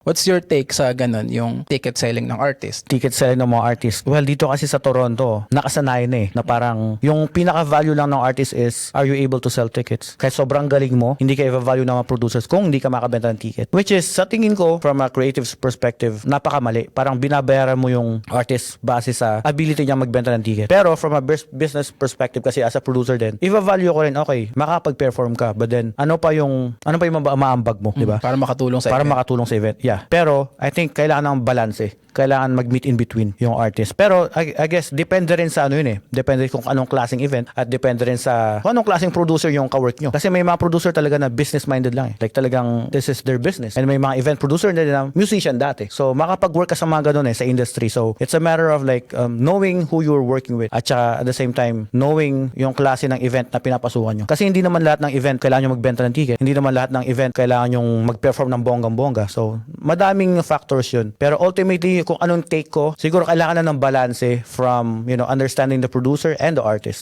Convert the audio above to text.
What's your take sa ganun, yung ticket selling ng artist? Ticket selling ng mga artist. Well, dito kasi sa Toronto, nakasanayan na na parang yung pinaka-value lang ng artist is, are you able to sell tickets? Kahit sobrang galing mo, hindi ka i-value ng mga producers kung hindi ka makabenta ng ticket. Which is, sa tingin ko, from a creative perspective, napakamali. Parang binabayaran mo yung artist base sa ability niya magbenta ng ticket. Pero from a business perspective, kasi as a producer din, i-value ko rin, okay, makapag-perform ka, but then, ano pa yung maambag mo, di ba? Para makatulong sa Para event. makatulong sa event. Yeah. Pero I think kailangan ng balance eh. Kailangan mag-meet in between yung artist. Pero I guess depende rin sa ano yun eh. Depende kung anong klaseng event at depende rin sa kung anong klaseng producer yung ka-work nyo. Kasi may mga producer talaga na business-minded lang eh. Like talagang this is their business. And may mga event producer na musician dati. So makapag-work ka sa mga ganun eh sa industry. So it's a matter of like knowing who you're working with at saka at the same time knowing yung klase ng event na pinapasukan nyo. Kasi hindi naman lahat ng event kailangan nyo magbenta ng ticket. Hindi naman lahat ng event kailangan nyo mag-perform ng bonggang-bongga. So madaming factors yun. Pero ultimately kung anong take ko, siguro kailangan na ng balance from, understanding the producer and the artist.